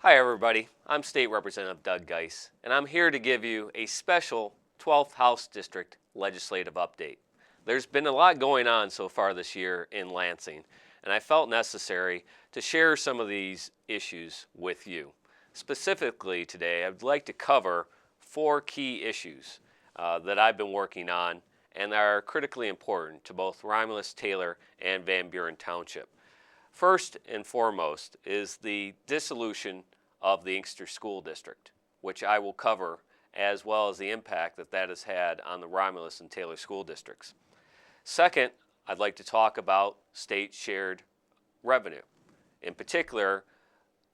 Hi everybody, I'm State Representative Doug Geiss, and I'm here to give you a special 12th House District legislative update. There's been a lot going on so far this year in Lansing, and I felt necessary to share some of these issues with you. Specifically today, I'd like to cover 4 key issues that I've been working on and that are critically important to both Romulus, Taylor, and Van Buren Township. First and foremost is the dissolution of the Inkster School District, which I will cover, as well as the impact that that has had on the Romulus and Taylor school districts. Second, I'd like to talk about state shared revenue, in particular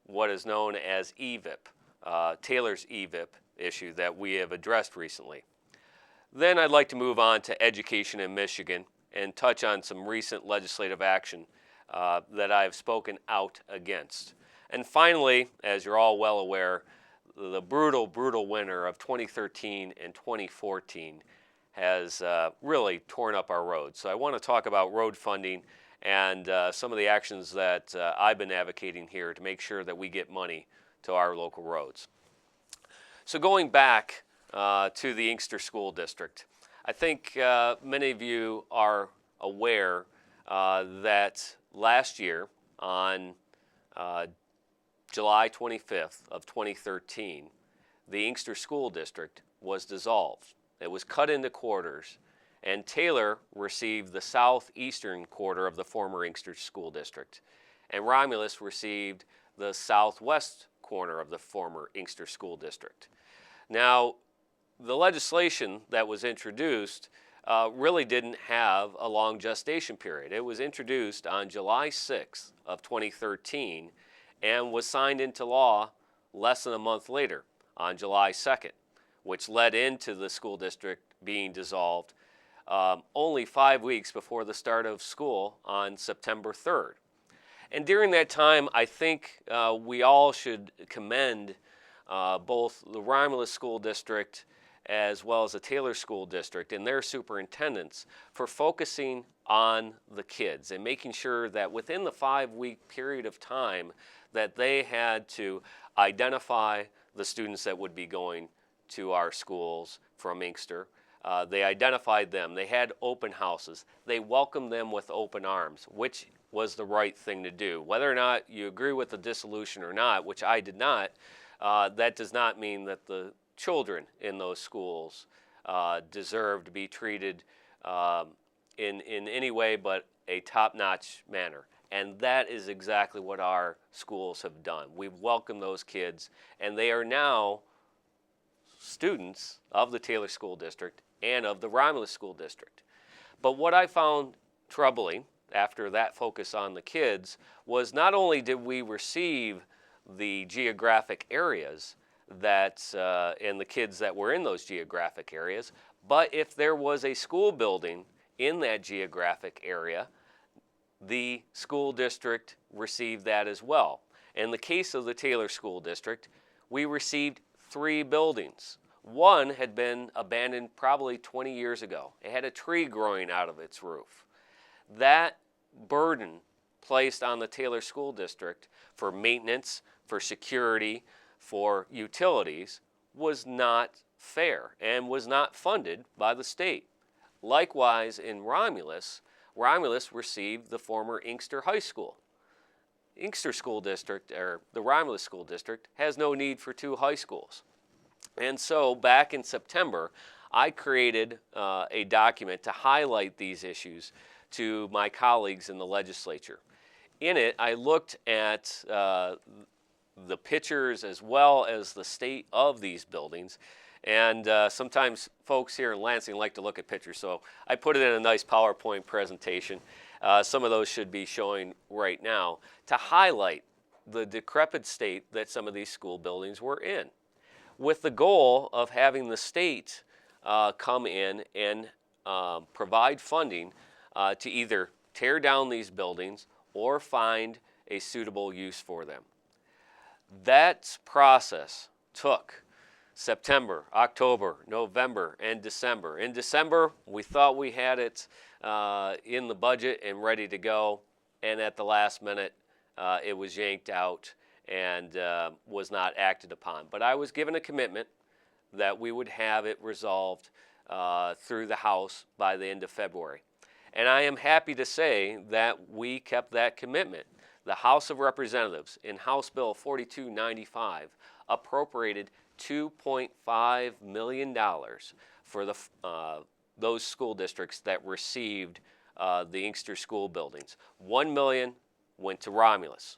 what is known as EVIP, Taylor's EVIP issue that we have addressed recently. Then I'd like to move on to education in Michigan and touch on some recent legislative action that I have spoken out against. And finally, as you're all well aware, the brutal winter of 2013 and 2014 has really torn up our roads. So I want to talk about road funding and some of the actions that I've been advocating here to make sure that we get money to our local roads. So going back to the Inkster School District, I think many of you are aware that last year on July 25th of 2013, the Inkster School District was dissolved. It was cut into quarters, and Taylor received the southeastern quarter of the former Inkster School District, and Romulus received the southwest corner of the former Inkster School District. Now, the legislation that was introduced really didn't have a long gestation period. It was introduced on July 6th of 2013 and was signed into law less than a month later on July 2nd, which led into the school district being dissolved only 5 weeks before the start of school on September 3rd. And during that time, I think we all should commend both the Romulus School District as well as the Taylor School District and their superintendents for focusing on the kids and making sure that within the 5-week period of time that they had to identify the students that would be going to our schools from Inkster. They identified them. They had open houses. They welcomed them with open arms, which was the right thing to do. Whether or not you agree with the dissolution or not, which I did not, that does not mean that the children in those schools deserve to be treated in any way but a top-notch manner. And that is exactly what our schools have done. We've welcomed those kids, and they are now students of the Taylor School District and of the Romulus School District. But what I found troubling after that focus on the kids was not only did we receive the geographic areas that and the kids that were in those geographic areas, but if there was a school building in that geographic area, the school district received that as well. In the case of the Taylor School District, we received 3 buildings. One had been abandoned probably 20 years ago. It had a tree growing out of its roof. That burden placed on the Taylor School District for maintenance, for security, for utilities was not fair and was not funded by the state. Likewise, in Romulus received the former Inkster High School. Inkster School District, or the Romulus School District, has no need for 2 high schools. And so back in September, I created a document to highlight these issues to my colleagues in the legislature. In it, I looked at the pictures as well as the state of these buildings. And sometimes folks here in Lansing like to look at pictures, so I put it in a nice PowerPoint presentation. Some of those should be showing right now to highlight the decrepit state that some of these school buildings were in, with the goal of having the state come in and provide funding to either tear down these buildings or find a suitable use for them. That process took September, October, November, and December. In December, we thought we had it in the budget and ready to go, and at the last minute, it was yanked out and was not acted upon. But I was given a commitment that we would have it resolved through the House by the end of February. And I am happy to say that we kept that commitment. The House of Representatives in House Bill 4295 appropriated $2.5 million for those school districts that received the Inkster School buildings. $1 million went to Romulus,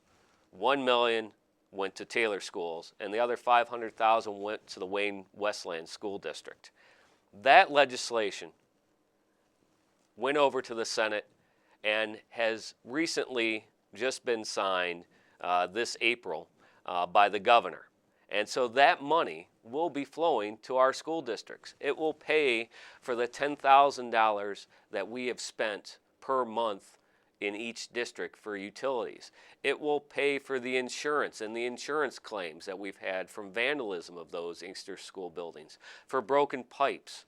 $1 million went to Taylor schools, and the other $500,000 went to the Wayne Westland School District. That legislation went over to the Senate and has recently just been signed this April by the governor. And so that money will be flowing to our school districts. It will pay for the $10,000 that we have spent per month in each district for utilities. It will pay for the insurance and the insurance claims that we've had from vandalism of those Inkster School buildings, for broken pipes,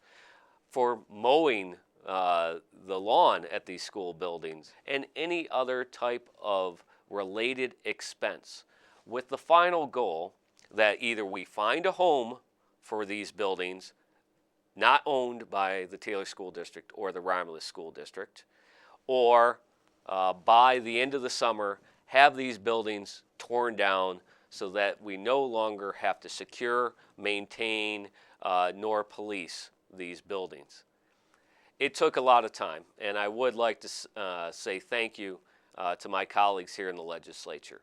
for mowing the lawn at these school buildings, and any other type of related expense, with the final goal that either we find a home for these buildings not owned by the Taylor School District or the Romulus School District, or by the end of the summer have these buildings torn down so that we no longer have to secure, maintain, nor police these buildings. It took a lot of time, and I would like to say thank you to my colleagues here in the legislature.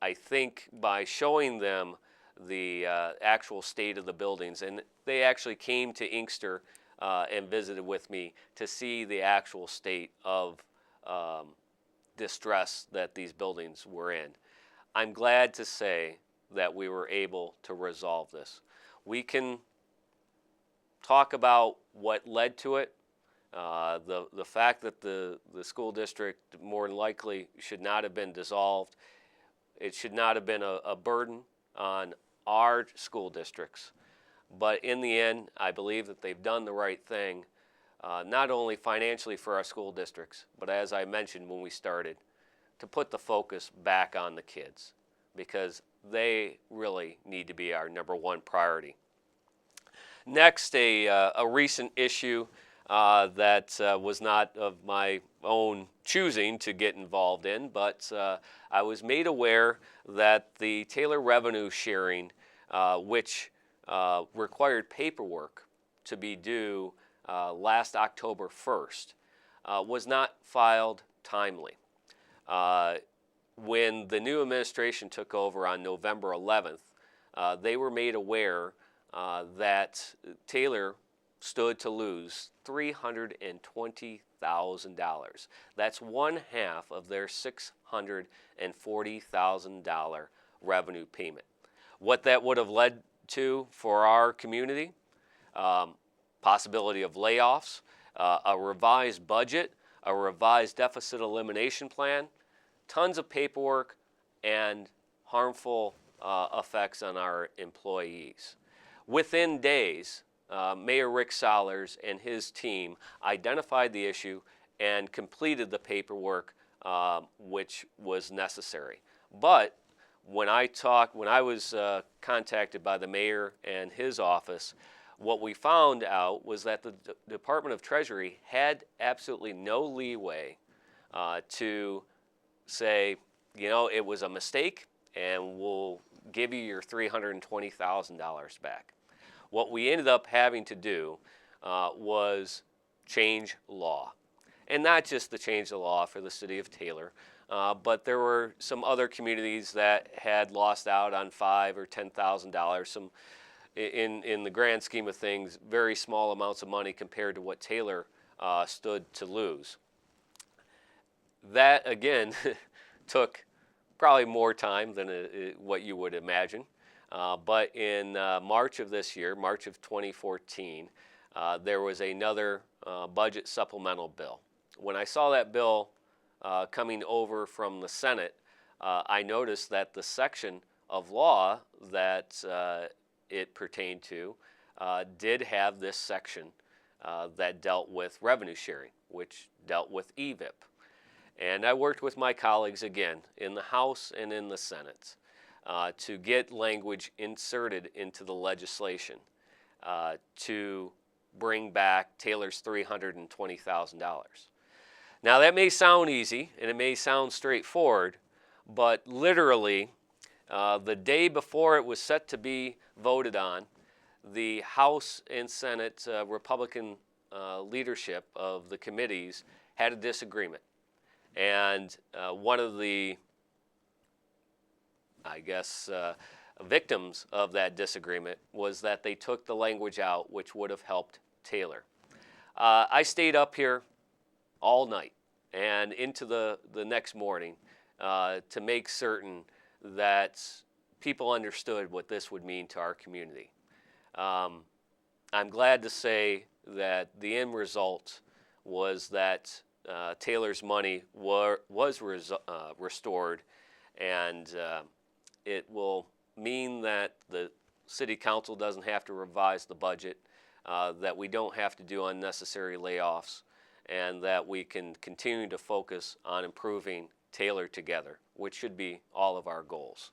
I think by showing them the actual state of the buildings, and they actually came to Inkster and visited with me to see the actual state of distress that these buildings were in. I'm glad to say that we were able to resolve this. We can talk about what led to it. The fact that the school district more than likely should not have been dissolved. It should not have been a burden on our school districts. But in the end, I believe that they've done the right thing, not only financially for our school districts, but as I mentioned when we started, to put the focus back on the kids, because they really need to be our number one priority. Next, a recent issue that was not of my own choosing to get involved in, but I was made aware that the Taylor revenue sharing, which required paperwork to be due last October 1st, was not filed timely. When the new administration took over on November 11th, they were made aware that Taylor stood to lose $320,000. That's one half of their $640,000 revenue payment. What that would have led to for our community, possibility of layoffs, a revised budget, a revised deficit elimination plan, tons of paperwork, and harmful effects on our employees. Within days, Mayor Rick Sollers and his team identified the issue and completed the paperwork which was necessary. But when I was contacted by the mayor and his office, what we found out was that the Department of Treasury had absolutely no leeway to say, you know, it was a mistake and we'll give you your $320,000 back. What we ended up having to do was change law. And not just to change the law for the city of Taylor, but there were some other communities that had lost out on $5,000 or $10,000, some in the grand scheme of things, very small amounts of money compared to what Taylor stood to lose. That, again, took probably more time than what you would imagine. But in March of this year, March of 2014, there was another budget supplemental bill. When I saw that bill coming over from the Senate, I noticed that the section of law that it pertained to did have this section that dealt with revenue sharing, which dealt with EVIP. And I worked with my colleagues again in the House and in the Senate to get language inserted into the legislation to bring back Taylor's $320,000. Now that may sound easy and it may sound straightforward, but literally the day before it was set to be voted on, the House and Senate Republican leadership of the committees had a disagreement. And one of the, victims of that disagreement was that they took the language out which would have helped Taylor. I stayed up here all night and into the next morning to make certain that people understood what this would mean to our community. I'm glad to say that the end result was that Taylor's money was restored, and it will mean that the City Council doesn't have to revise the budget, that we don't have to do unnecessary layoffs, and that we can continue to focus on improving Taylor together, which should be all of our goals.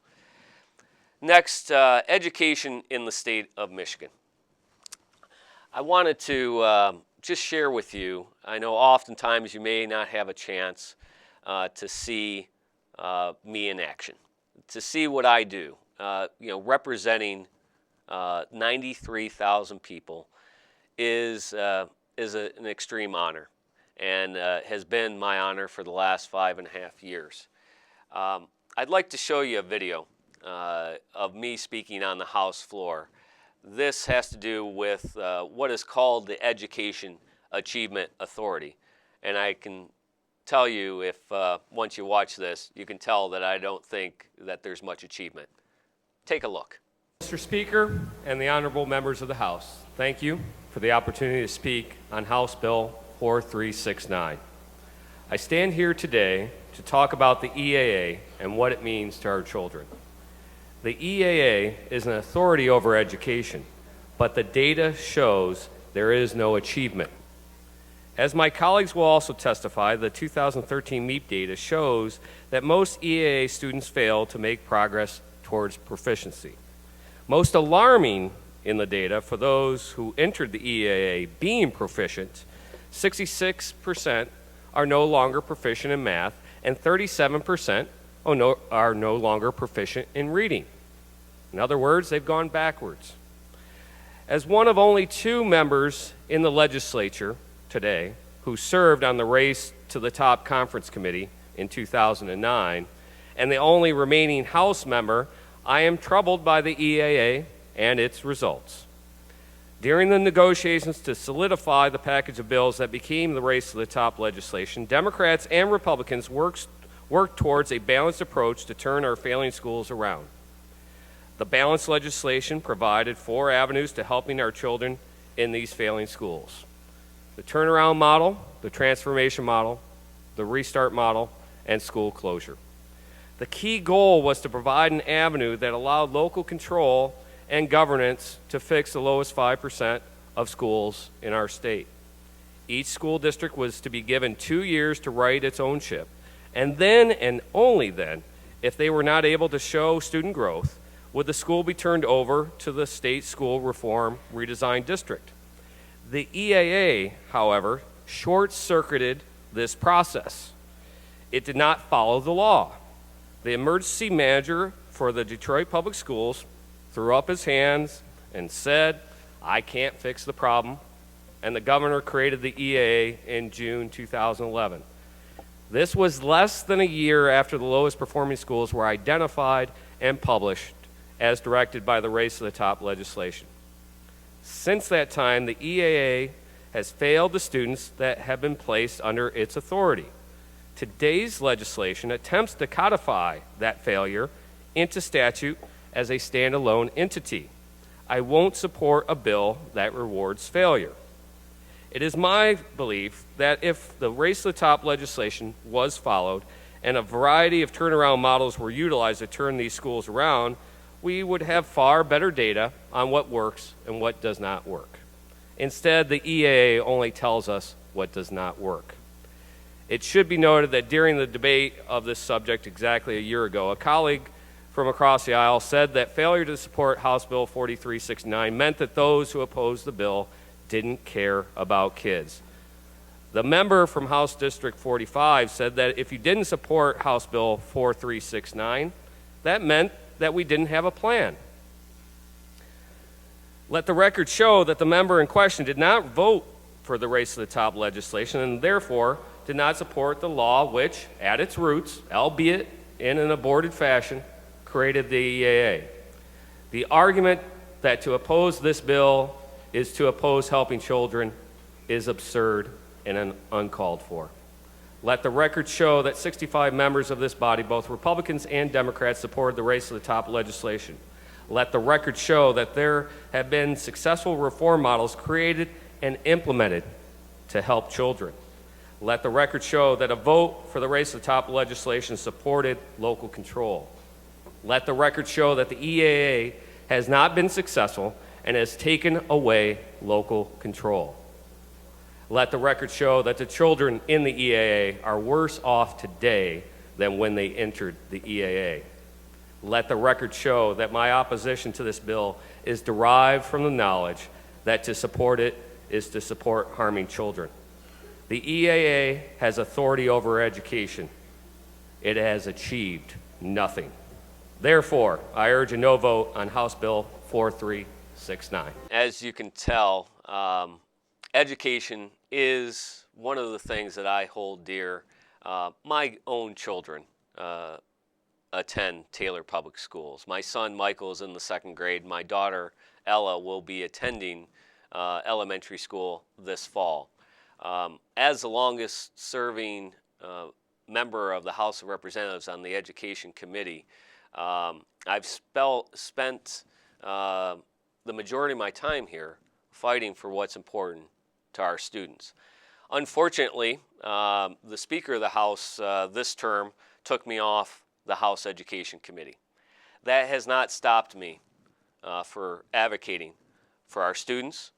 Next, education in the state of Michigan. I wanted to just share with you, I know oftentimes you may not have a chance to see me in action, to see what I do. Representing 93,000 people is an extreme honor, and has been my honor for the last 5.5 years. I'd like to show you a video of me speaking on the House floor. This has to do with what is called the Education Achievement Authority. And I can tell you, if once you watch this, you can tell that I don't think that there's much achievement. Take a look. Mr. Speaker and the honorable members of the House, thank you for the opportunity to speak on House Bill 4369. I stand here today to talk about the EAA and what it means to our children. The EAA is an authority over education, but the data shows there is no achievement. As my colleagues will also testify, the 2013 MEEP data shows that most EAA students fail to make progress towards proficiency. Most alarming in the data for those who entered the EAA being proficient, 66% are no longer proficient in math, and 37% are no longer proficient in reading. In other words, they've gone backwards. As one of only 2 members in the legislature today who served on the Race to the Top Conference Committee in 2009, and the only remaining House member, I am troubled by the EAA and its results. During the negotiations to solidify the package of bills that became the Race to the Top legislation, Democrats and Republicans worked towards a balanced approach to turn our failing schools around. The balanced legislation provided 4 avenues to helping our children in these failing schools: the turnaround model, the transformation model, the restart model, and school closure. The key goal was to provide an avenue that allowed local control and governance to fix the lowest 5% of schools in our state. Each school district was to be given 2 years to right its own ship, and then, and only then, if they were not able to show student growth, would the school be turned over to the State School Reform Redesign District. The EAA, however, short-circuited this process. It did not follow the law. The emergency manager for the Detroit Public Schools threw up his hands and said, "I can't fix the problem," and the governor created the EAA in June 2011. This was less than a year after the lowest performing schools were identified and published as directed by the Race to the Top legislation. Since that time, the EAA has failed the students that have been placed under its authority. Today's legislation attempts to codify that failure into statute as a standalone entity. I won't support a bill that rewards failure. It is my belief that if the Race to the Top legislation was followed and a variety of turnaround models were utilized to turn these schools around, we would have far better data on what works and what does not work. Instead, the EAA only tells us what does not work. It should be noted that during the debate of this subject exactly a year ago, a colleague from across the aisle said that failure to support House Bill 4369 meant that those who opposed the bill didn't care about kids. The member from House District 45 said that if you didn't support House Bill 4369, that meant that we didn't have a plan. Let the record show that the member in question did not vote for the Race to the Top legislation and therefore did not support the law which, at its roots, albeit in an aborted fashion, created the EAA. The argument that to oppose this bill is to oppose helping children is absurd and uncalled for. Let the record show that 65 members of this body, both Republicans and Democrats, supported the Race to the Top legislation. Let the record show that there have been successful reform models created and implemented to help children. Let the record show that a vote for the Race to the Top legislation supported local control. Let the record show that the EAA has not been successful and has taken away local control. Let the record show that the children in the EAA are worse off today than when they entered the EAA. Let the record show that my opposition to this bill is derived from the knowledge that to support it is to support harming children. The EAA has authority over education. It has achieved nothing. Therefore, I urge a no vote on House Bill 4369. As you can tell, education is one of the things that I hold dear. My own children attend Taylor Public Schools. My son Michael is in the 2nd grade. My daughter Ella will be attending elementary school this fall. As the longest serving member of the House of Representatives on the Education Committee, I've spent the majority of my time here fighting for what's important to our students. Unfortunately, the Speaker of the House this term took me off the House Education Committee. That has not stopped me for advocating for our students,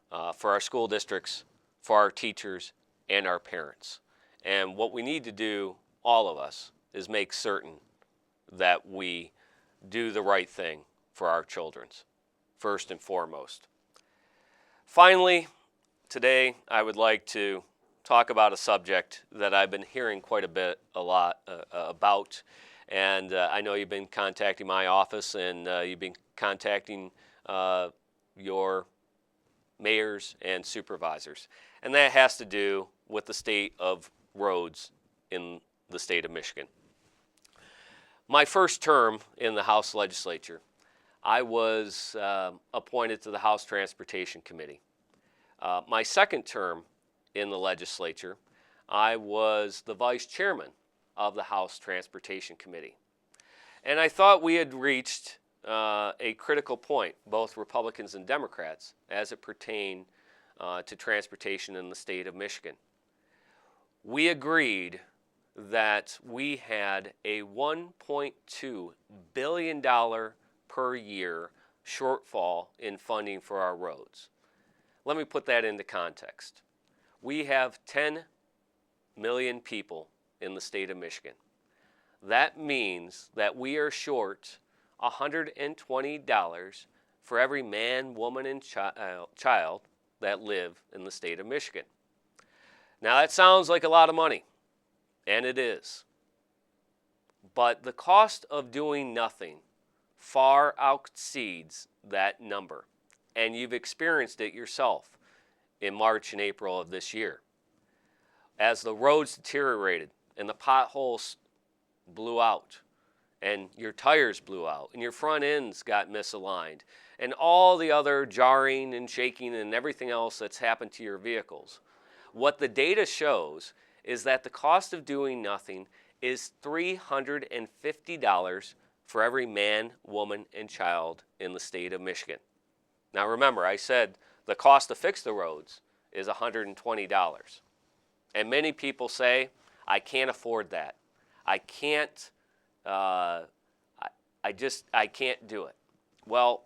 for our school districts, for our teachers, and our parents. And what we need to do, all of us, is make certain that we do the right thing for our children, first and foremost. Finally, today I would like to talk about a subject that I've been hearing quite a lot about, and I know you've been contacting my office and you've been contacting your mayors and supervisors, and that has to do with the state of roads in the state of Michigan. My first term in the House legislature, I was appointed to the House Transportation Committee. My second term in the legislature, I was the vice chairman of the House Transportation Committee. And I thought we had reached a critical point, both Republicans and Democrats, as it pertained to transportation in the state of Michigan. We agreed that we had a $1.2 billion per year shortfall in funding for our roads. Let me put that into context. We have 10 million people in the state of Michigan. That means that we are short $120 for every man, woman, and child that live in the state of Michigan. Now that sounds like a lot of money, and it is. But the cost of doing nothing far exceeds that number, and you've experienced it yourself in March and April of this year. As the roads deteriorated and the potholes blew out, and your tires blew out, and your front ends got misaligned, and all the other jarring and shaking and everything else that's happened to your vehicles. What the data shows is that the cost of doing nothing is $350 for every man, woman, and child in the state of Michigan. Now remember, I said the cost to fix the roads is $120. And many people say, I can't afford that. I can't, I can't do it. Well,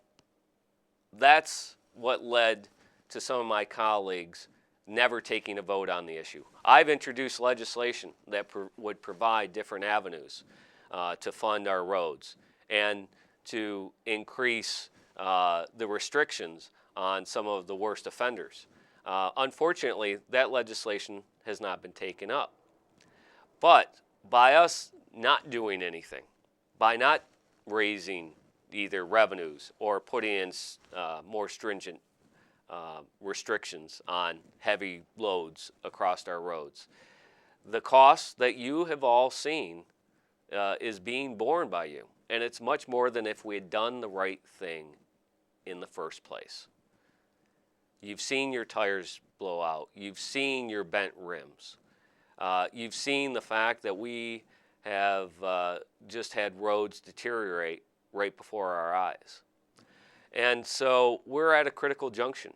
that's what led to some of my colleagues never taking a vote on the issue. I've introduced legislation that would provide different avenues to fund our roads and to increase the restrictions on some of the worst offenders. Unfortunately, that legislation has not been taken up. But by us not doing anything, by not raising either revenues or putting in more stringent restrictions on heavy loads across our roads, the cost that you have all seen is being borne by you. And it's much more than if we had done the right thing in the first place. You've seen your tires blow out. You've seen your bent rims. You've seen the fact that we have just had roads deteriorate right before our eyes. And so we're at a critical junction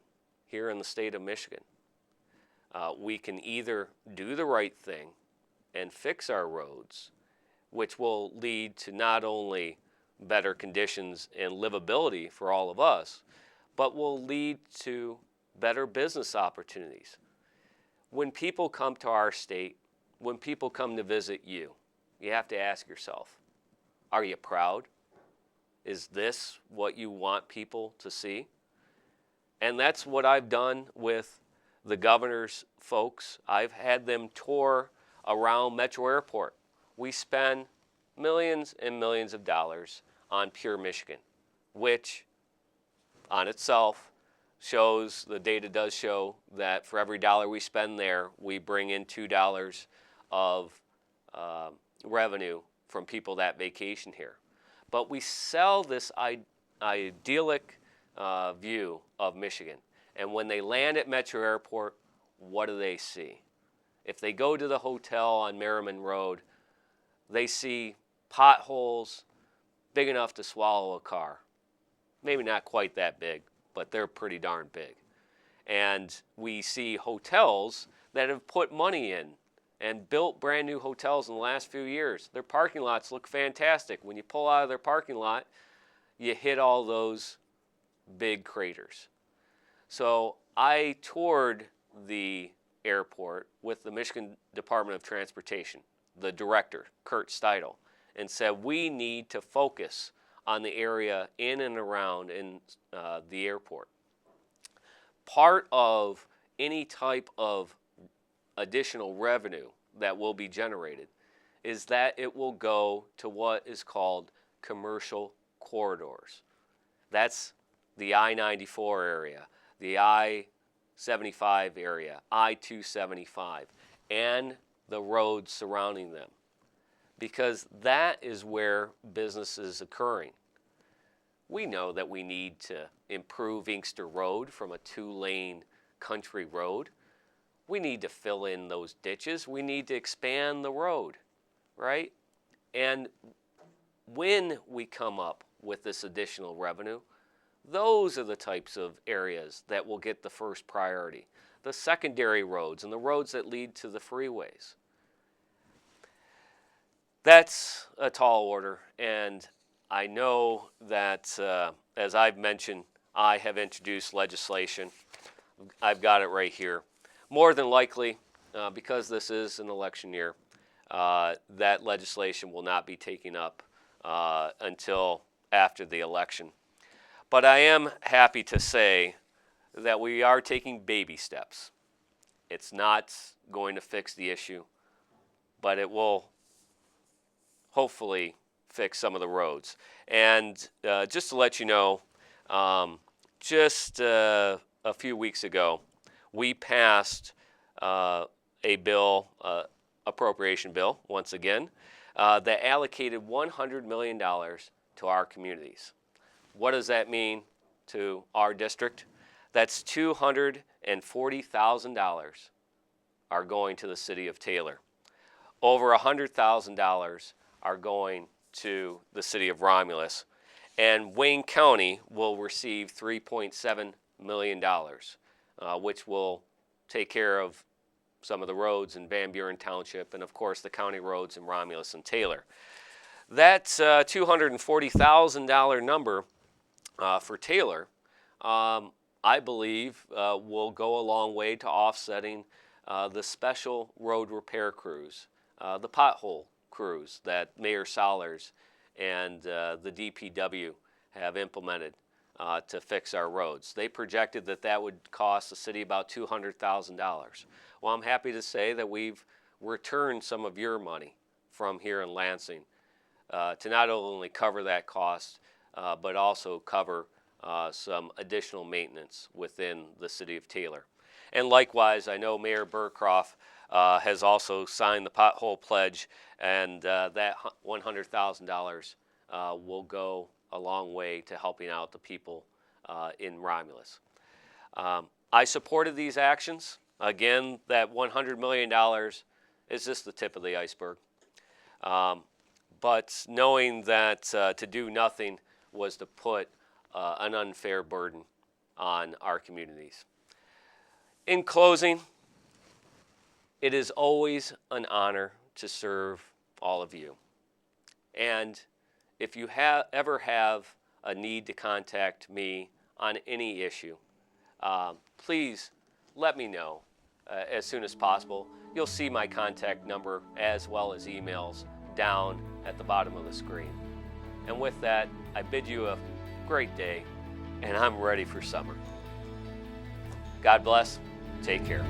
here in the state of Michigan. We can either do the right thing and fix our roads, which will lead to not only better conditions and livability for all of us, but will lead to better business opportunities. When people come to our state, when people come to visit you, you have to ask yourself, are you proud? Is this what you want people to see? And that's what I've done with the governor's folks. I've had them tour around Metro Airport. We spend millions and millions of dollars on Pure Michigan, which on itself shows, the data does show that for every dollar we spend there, we bring in $2 of revenue from people that vacation here. But we sell this idyllic view of Michigan. And when they land at Metro Airport, what do they see? If they go to the hotel on Merriman Road, they see potholes big enough to swallow a car. Maybe not quite that big, but they're pretty darn big. And we see hotels that have put money in and built brand new hotels in the last few years. Their parking lots look fantastic. When you pull out of their parking lot, you hit all those big craters. So I toured the airport with the Michigan Department of Transportation, the director, Kurt Steidel, and said we need to focus on the area in and around the airport. Part of any type of additional revenue that will be generated is that it will go to what is called commercial corridors. That's the I-94 area, the I-75 area, I-275, and the roads surrounding them, because that is where business is occurring. We know that we need to improve Inkster Road from a 2-lane country road. We need to fill in those ditches. We need to expand the road, right? And when we come up with this additional revenue, those are the types of areas that will get the first priority. The secondary roads and the roads that lead to the freeways. That's a tall order, and I know that, as I've mentioned, I have introduced legislation. I've got it right here. More than likely, because this is an election year, that legislation will not be taken up until after the election. But I am happy to say that we are taking baby steps. It's not going to fix the issue, but it will hopefully fix some of the roads. And just to let you know, just a few weeks ago, we passed a bill, appropriation bill, once again, that allocated $100 million to our communities. What does that mean to our district? That's $240,000 are going to the city of Taylor. Over $100,000 are going to the city of Romulus. And Wayne County will receive $3.7 million, which will take care of some of the roads in Van Buren Township and, of course, the county roads in Romulus and Taylor. That $240,000 number for Taylor I believe will go a long way to offsetting the special road repair crews, the pothole crews that Mayor Solers and the DPW have implemented to fix our roads. They projected that that would cost the city about $200,000. Well, I'm happy to say that we've returned some of your money from here in Lansing to not only cover that cost, but also cover some additional maintenance within the city of Taylor. And likewise, I know Mayor Burcroft has also signed the pothole pledge, and that $100,000 will go a long way to helping out the people in Romulus. I supported these actions. Again, that $100 million is just the tip of the iceberg. But knowing that to do nothing was to put an unfair burden on our communities. In closing, it is always an honor to serve all of you. And if you ever have a need to contact me on any issue, please let me know as soon as possible. You'll see my contact number as well as emails down at the bottom of the screen. And with that, I bid you a great day, and I'm ready for summer. God bless. Take care.